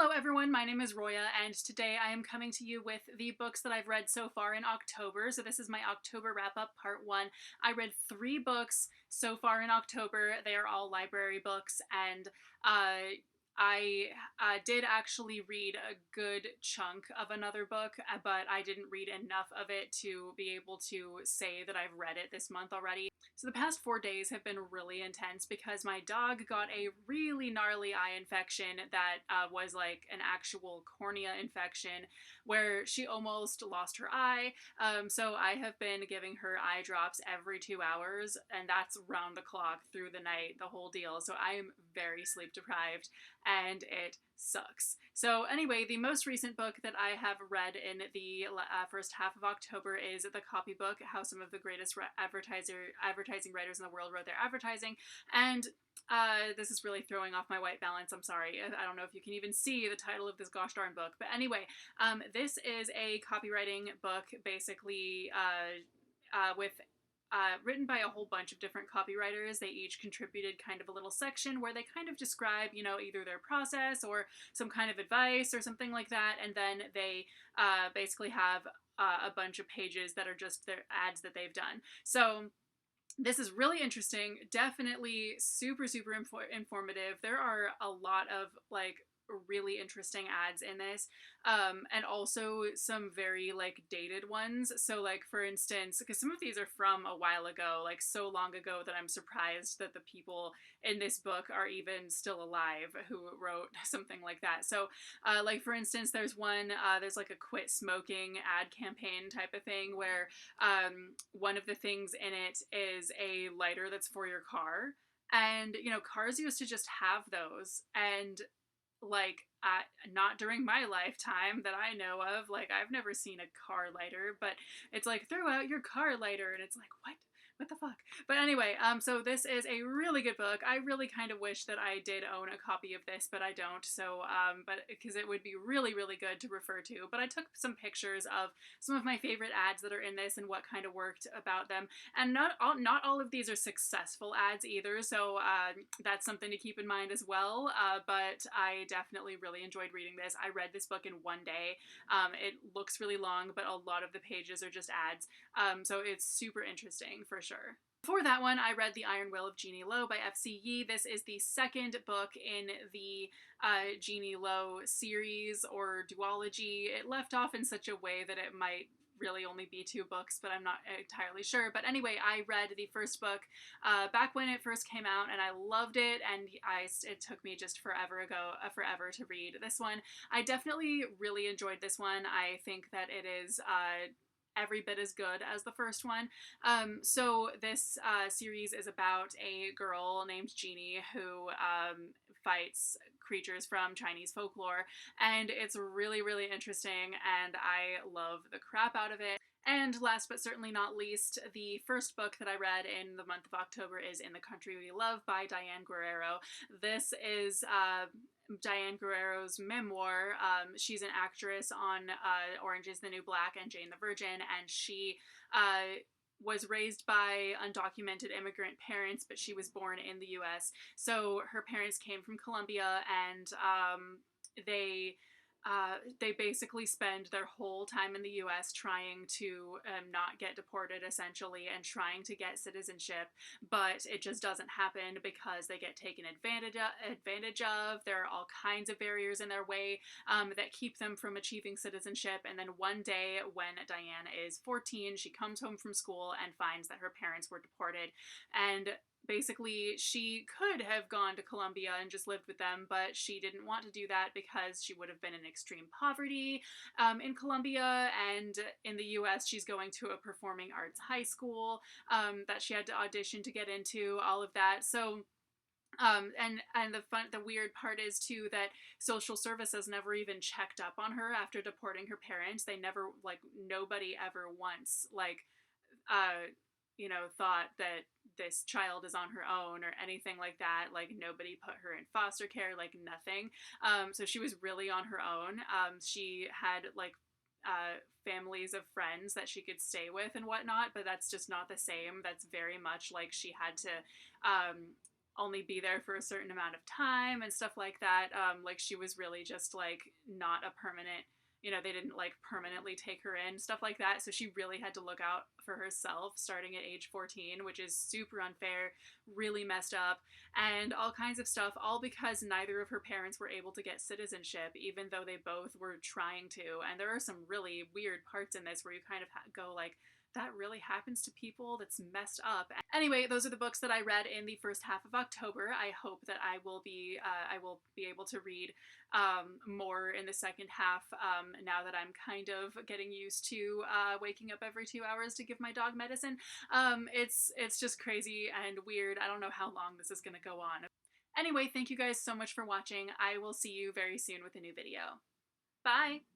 Hello everyone, my name is Roya, and today I am coming to you with the books that I've read so far in October. So this is my October wrap-up, part one. I read 3 books so far in October. They are all library books, and I did actually read a good chunk of another book, but I didn't read enough of it to be able to say that I've read it this month already. So the past 4 days have been really intense because my dog got a really gnarly eye infection that was like an actual cornea infection where she almost lost her eye. So I have been giving her eye drops every 2 hours, and that's round the clock through the night, the whole deal. So I am very sleep deprived and it sucks. So anyway, the most recent book that I have read in the first half of October is the copybook, How Some of the Greatest Advertising Writers in the World Wrote Their Advertising. And this is really throwing off my white balance. I'm sorry. I don't know if you can even see the title of this gosh darn book. But anyway, this is a copywriting book, basically with written by a whole bunch of different copywriters. They each contributed kind of a little section where they kind of describe, either their process or some kind of advice or something like that. And then they basically have a bunch of pages that are just their ads that they've done. So this is really interesting, definitely super, super informative. There are a lot of really interesting ads in this, and also some very dated ones. So for instance, because some of these are from a while ago, so long ago that I'm surprised that the people in this book are even still alive who wrote something like that. So for instance, there's one, there's a quit smoking ad campaign type of thing where one of the things in it is a lighter that's for your car. And, cars used to just have those. And not during my lifetime that I know of. I've never seen a car lighter, but it's throw out your car lighter, and it's what the fuck? But anyway, so this is a really good book. I really kind of wish that I did own a copy of this, but I don't. So, but because it would be really, really good to refer to. But I took some pictures of some of my favorite ads that are in this and what kind of worked about them. And not all of these are successful ads either. So that's something to keep in mind as well. But I definitely really enjoyed reading this. I read this book in one day. It looks really long, but a lot of the pages are just ads. So it's super interesting for sure. Before that one, I read The Iron Will of Jeannie Lo by F.C. Yee. This is the second book in the Jeannie Lo series or duology. It left off in such a way that it might really only be 2 books, but I'm not entirely sure. But anyway, I read the first book back when it first came out, and I loved it, and it took me just forever to read this one. I definitely really enjoyed this one. I think that it is every bit as good as the first one. So this series is about a girl named Jeannie who fights creatures from Chinese folklore, and it's really, really interesting, and I love the crap out of it. And last but certainly not least, the first book that I read in the month of October is In the Country We Love by Diane Guerrero. This is Diane Guerrero's memoir. She's an actress on Orange is the New Black and Jane the Virgin, and she was raised by undocumented immigrant parents, but she was born in the U.S. So her parents came from Colombia, and they basically spend their whole time in the U.S. trying to not get deported, essentially, and trying to get citizenship, but it just doesn't happen because they get taken advantage of. There are all kinds of barriers in their way that keep them from achieving citizenship, and then one day when Diane is 14, she comes home from school and finds that her parents were deported, and basically, she could have gone to Colombia and just lived with them, but she didn't want to do that because she would have been in extreme poverty in Colombia, and in the US, she's going to a performing arts high school that she had to audition to get into, all of that. So and the weird part is too that social services never even checked up on her after deporting her parents. They never, nobody ever once thought that this child is on her own or anything like that. Nobody put her in foster care, nothing. So she was really on her own. She had families of friends that she could stay with and whatnot, but that's just not the same. That's very much she had to only be there for a certain amount of time and stuff like that. Like she was really just like not a permanent, you know, they didn't like permanently take her in, stuff like that. So she really had to look out for herself starting at age 14, which is super unfair, really messed up, and all kinds of stuff, all because neither of her parents were able to get citizenship, even though they both were trying to. And there are some really weird parts in this where you kind of go like, that really happens to people? That's messed up. Anyway, those are the books that I read in the first half of October. I hope that I will be able to read more in the second half, now that I'm kind of getting used to waking up every 2 hours to give my dog medicine. It's just crazy and weird. I don't know how long this is going to go on. Anyway, thank you guys so much for watching. I will see you very soon with a new video. Bye!